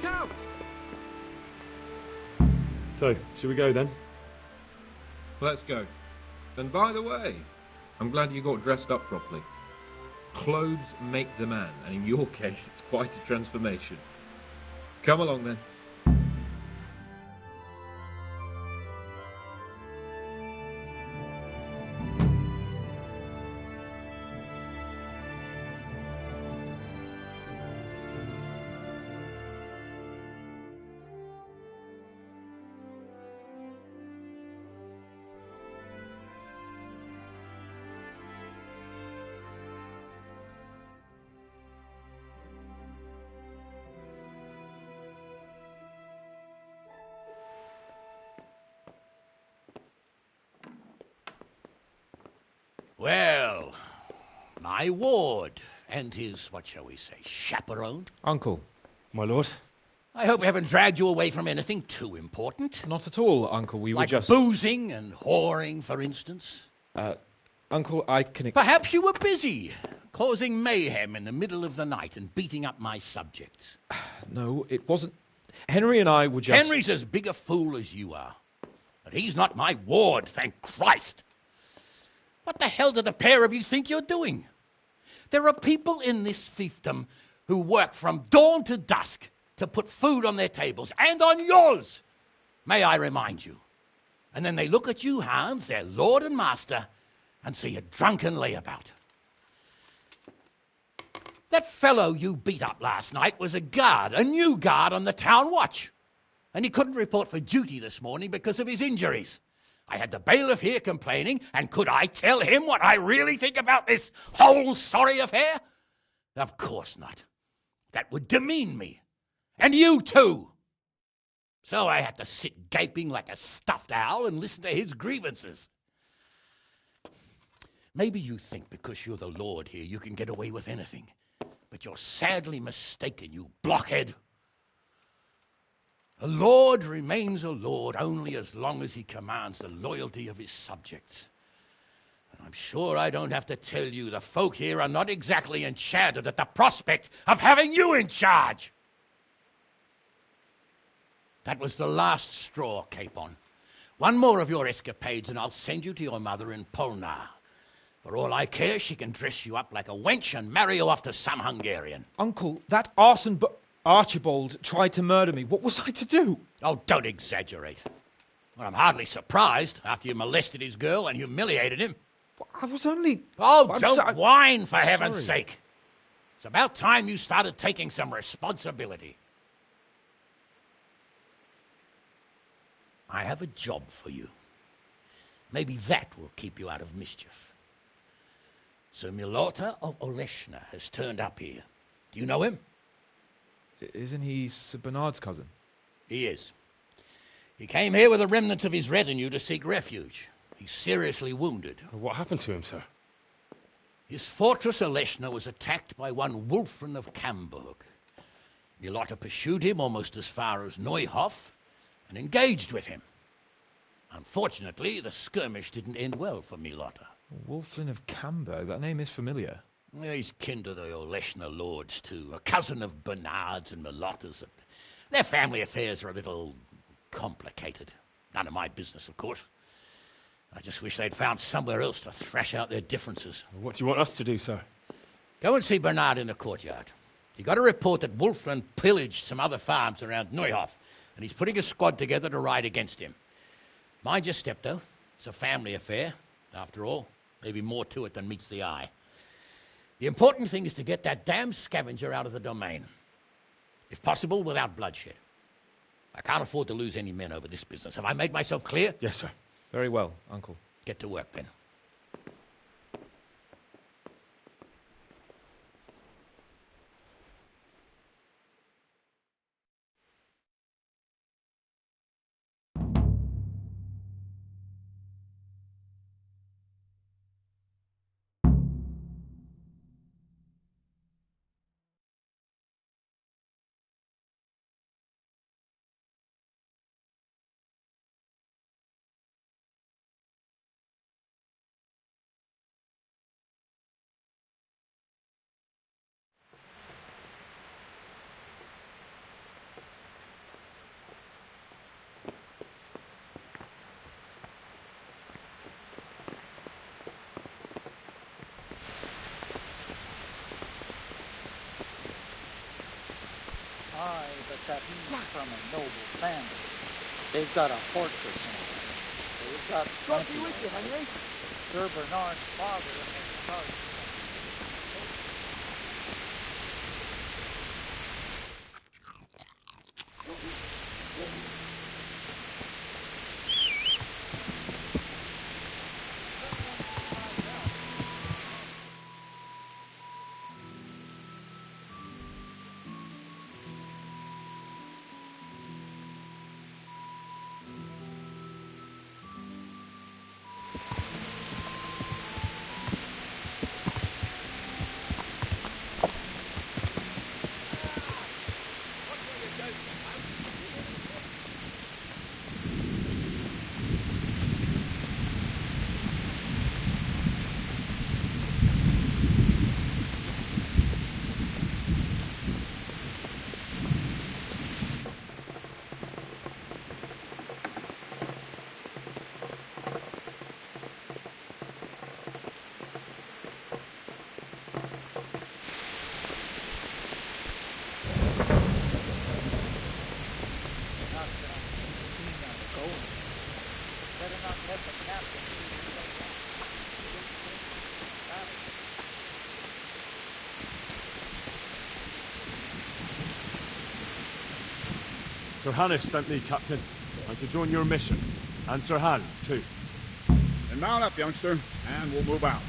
Look out! So, should we go then? Let's go. And by the way, I'm glad you got dressed up properly. Clothes make the man, and in your case, it's quite a transformation. Come along then. Well, my ward and his, what shall we say, chaperone. Uncle. My lord? I hope we haven't dragged you away from anything too important. Not at all, Uncle. We were like just... boozing and whoring, for instance. Uncle, I can... Perhaps you were busy, causing mayhem in the middle of the night and beating up my subjects. No, it wasn't... Henry and I were just... Henry's as big a fool as you are. But he's not my ward, thank Christ. What the hell do the pair of you think you're doing? There are people in this fiefdom who work from dawn to dusk to put food on their tables, and on yours, may I remind you. And then they look at you, Hans, their lord and master, and see a drunken layabout. That fellow you beat up last night was a guard, a new guard on the town watch. And he couldn't report for duty this morning because of his injuries. I had the bailiff here complaining, and could I tell him what I really think about this whole sorry affair? Of course not. That would demean me. And you too. So I had to sit gaping like a stuffed owl and listen to his grievances. Maybe you think because you're the lord here you can get away with anything. But you're sadly mistaken, you blockhead. A lord remains a lord only as long as he commands the loyalty of his subjects. And I'm sure I don't have to tell you the folk here are not exactly enchanted at the prospect of having you in charge. That was the last straw, Capon. One more of your escapades and I'll send you to your mother in Polnar. For all I care, she can dress you up like a wench and marry you off to some Hungarian. Uncle, that arson Archibald tried to murder me. What was I to do? Oh, don't exaggerate. Well, I'm hardly surprised after you molested his girl and humiliated him. I was only... Oh, don't whine, for heaven's sake. It's about time you started taking some responsibility. I have a job for you. Maybe that will keep you out of mischief. Sir Milota of Oleshna has turned up here. Do you know him? Isn't he Sir Bernard's cousin? He is. He came here with the remnants of his retinue to seek refuge. He's seriously wounded. What happened to him, sir? His fortress Oleshna was attacked by one Wulfrin of Camburg. Milota pursued him almost as far as Neuhof and engaged with him. Unfortunately, the skirmish didn't end well for Milota. Wulfrin of Camburg? That name is familiar. He's kin to the Oleshna lords, too. A cousin of Bernard's and Milota's. Their family affairs are a little complicated. None of my business, of course. I just wish they'd found somewhere else to thrash out their differences. What do you want us to do, sir? Go and see Bernard in the courtyard. He got a report that Wulfrin pillaged some other farms around Neuhof, and he's putting a squad together to ride against him. Mind your step, though. It's a family affair, after all. Maybe more to it than meets the eye. The important thing is to get that damn scavenger out of the domain. If possible, without bloodshed. I can't afford to lose any men over this business. Have I made myself clear? Yes, sir. Very well, Uncle. Get to work, then. that he's from a noble family. They've got a fortress in it. They've got plenty with you, Henry. Sir Bernard's father has charged. Sir Hanish sent me, Captain. I'm to join your mission. And Sir Hans, too. Then mount up, youngster, and we'll move out.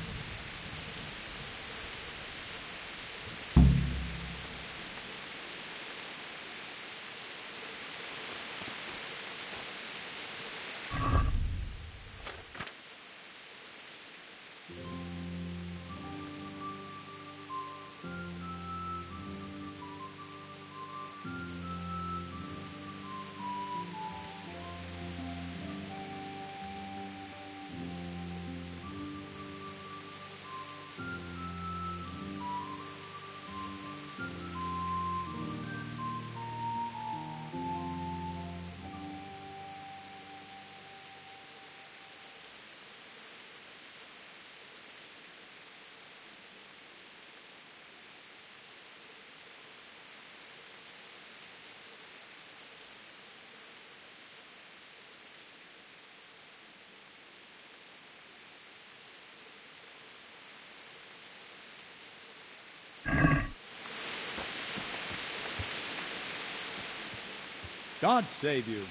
God save you.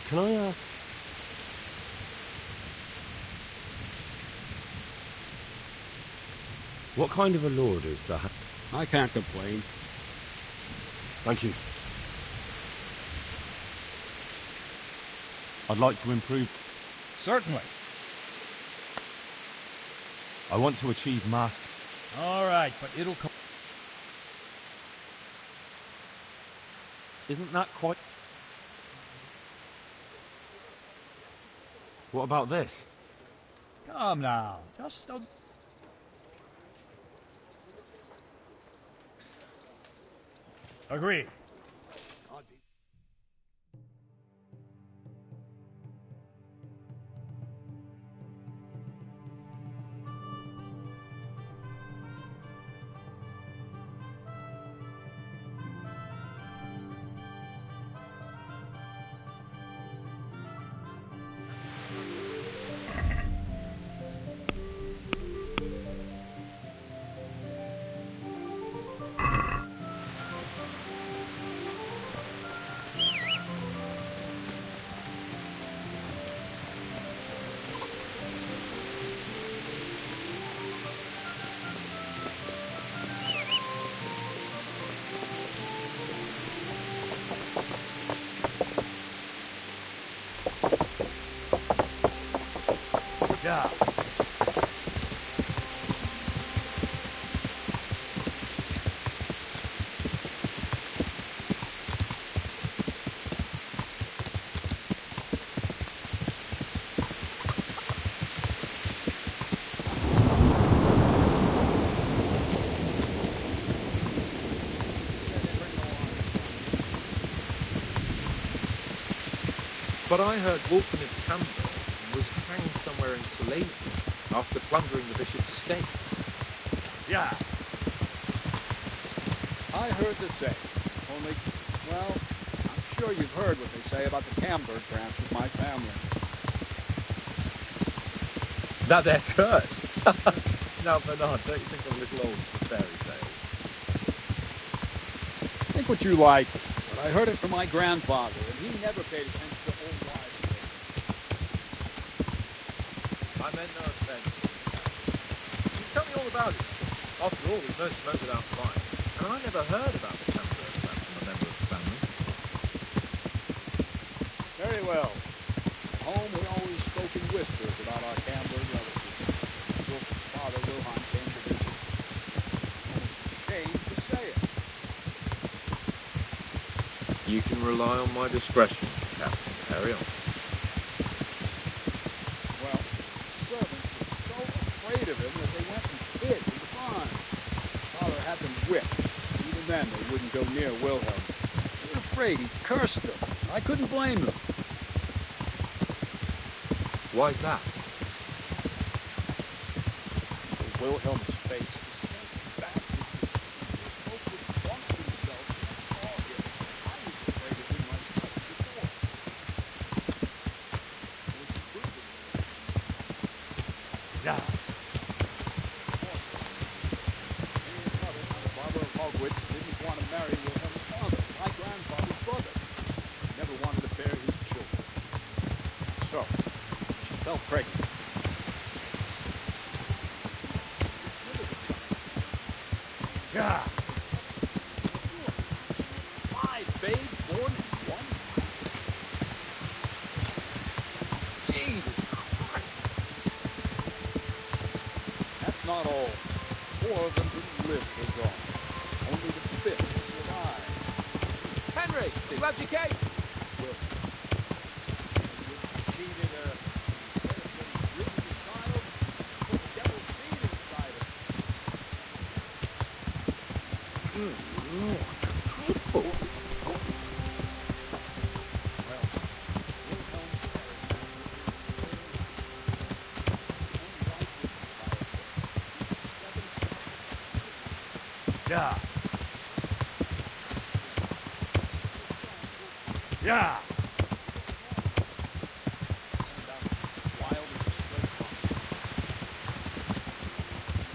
Can I ask? What kind of a lord is that? I can't complain. Thank you. I'd like to improve. Certainly. I want to achieve master. All right, but it'll come. Isn't that quite... What about this? Come now, just don't... Agreed. Yeah. But I heard Wolfen of Camden was hanged somewhere in Silesia after plundering the bishop's estate. Yeah. I heard the same. Only, well, I'm sure you've heard what they say about the Camberg branch of my family. That they're cursed. Now, Bernard, don't you think I'm a little old for fairy tales? Think what you like, but I heard it from my grandfather, and he never paid attention to old wives' tales. I meant no offense. Can you tell me all about it? After all, there's no smoke without fire. And I never heard about the Camberg branch from a member of the family. Very well. At home, we always spoke in whispers about our Camberg relatives. Wilfred's father, Wilhelm, came to visit. Came to say it. You can rely on my discretion, Captain. Carry on. Well, the servants were so afraid of him that they went and hid in the barn. Father had them whipped. Even then, they wouldn't go near Wilhelm. They were afraid he cursed them. I couldn't blame them. Why's that? Wilhelm's face was so bad because folk would trust themselves when they saw him. I was afraid of him myself before. Yeah. Barbara of Hogwitz didn't want to marry Wilhelm's father, my grandfather's brother. He never wanted to bear his children. So, she fell pregnant. Yeah. 5 babes born in one night. Jesus Christ. That's not all. 4 of them didn't live till dawn. Only the 5th survived. Henry, glad you came. Will. Cheated her. Ruined the child. Put the devil's seed inside her. Dreadful. Yeah. Yeah.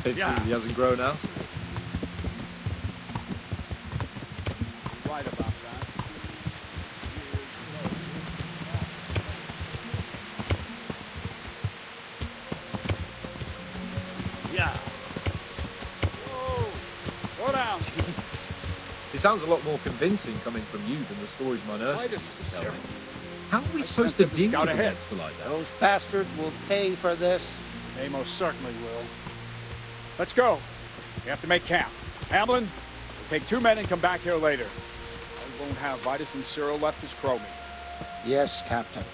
It seems he hasn't grown out of it. You're right about that. Yeah. Whoa. Slow down. Jesus. It sounds a lot more convincing coming from you than the stories my nurse Quite used as to tell me. necessary. How are we I supposed sent to them to deal scout with a ahead. monster like that? Those bastards will pay for this. They most certainly will. Let's go. We have to make camp. Hamlin, we'll take 2 men and come back here later. We won't have Vitus and Cyril left as crow meat. Yes, Captain.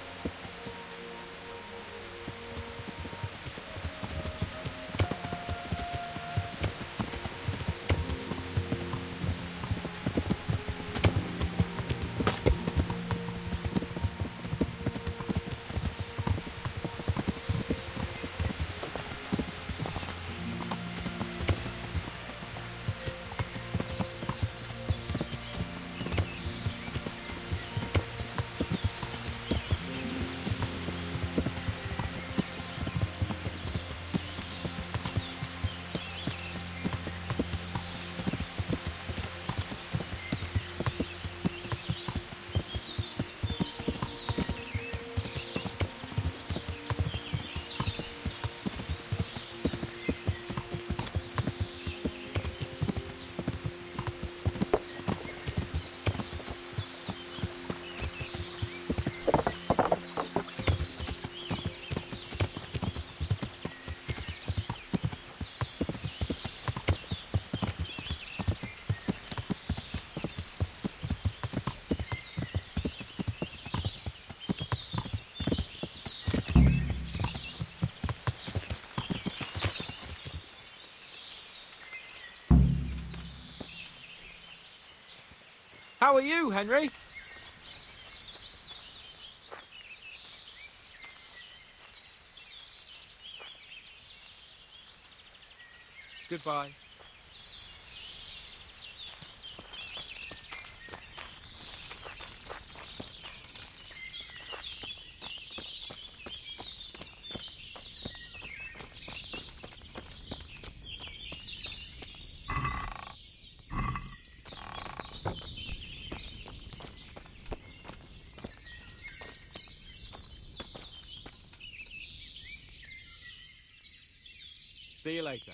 How are you, Henry? Goodbye. See you later.